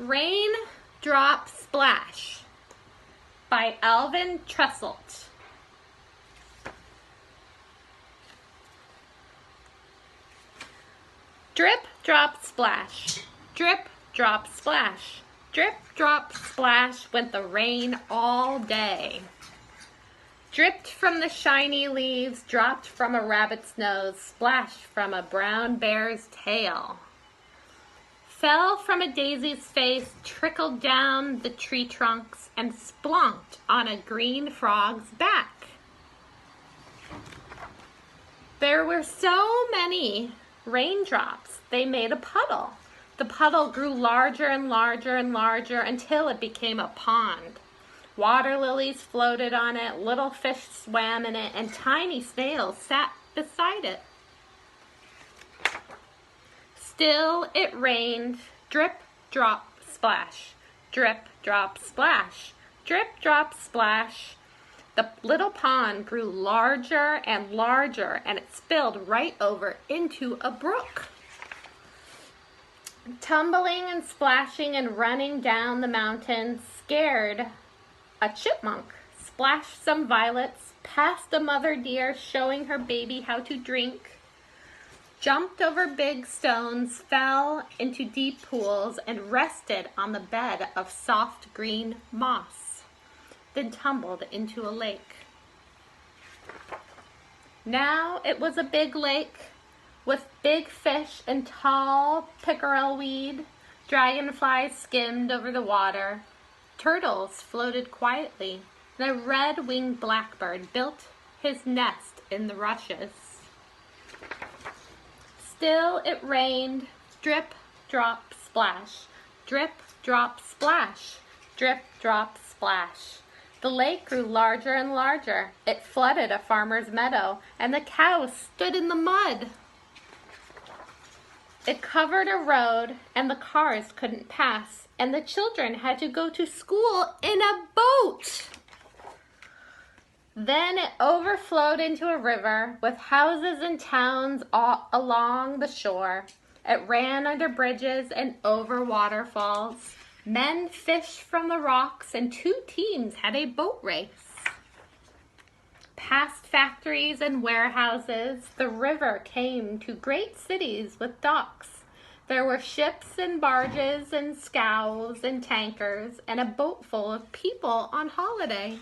Rain Drop Splash by Alvin Tresselt. Drip, drop, splash. Drip, drop, splash. Drip, drop, splash went the rain all day. Dripped from the shiny leaves, dropped from a rabbit's nose, splashed from a brown bear's tail. Fell from a daisy's face, trickled down the tree trunks, and splonked on a green frog's back. There were so many raindrops, they made a puddle. The puddle grew larger and larger and larger until it became a pond. Water lilies floated on it, little fish swam in it, and tiny snails sat beside it. Still it rained, drip, drop, splash, drip, drop, splash, drip, drop, splash. The little pond grew larger and larger, and it spilled right over into a brook. Tumbling and splashing and running down the mountain scared a chipmunk, splashed some violets, passed a mother deer showing her baby how to drink, jumped over big stones, fell into deep pools, and rested on the bed of soft green moss, then tumbled into a lake. Now it was a big lake with big fish and tall pickerel weed. Dragonflies skimmed over the water. Turtles floated quietly, and a red-winged blackbird built his nest in the rushes. Still it rained, drip, drop, splash, drip, drop, splash, drip, drop, splash. The lake grew larger and larger. It flooded a farmer's meadow, and the cows stood in the mud. It covered a road, and the cars couldn't pass, and the children had to go to school in a boat. Then it overflowed into a river with houses and towns all along the shore. It ran under bridges and over waterfalls. Men fished from the rocks, and 2 teams had a boat race. Past factories and warehouses, the river came to great cities with docks. There were ships and barges and scows and tankers and a boat full of people on holiday.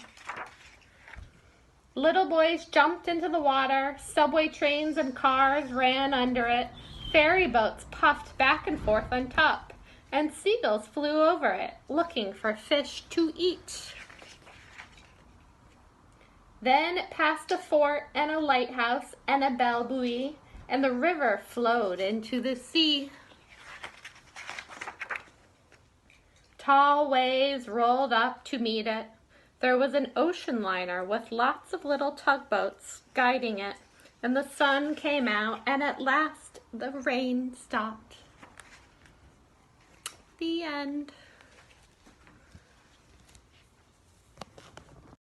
Little boys jumped into the water, subway trains and cars ran under it, ferry boats puffed back and forth on top, and seagulls flew over it, looking for fish to eat. Then it passed a fort and a lighthouse and a bell buoy, and the river flowed into the sea. Tall waves rolled up to meet it. There was an ocean liner with lots of little tugboats guiding it, and the sun came out, and at last the rain stopped. The end.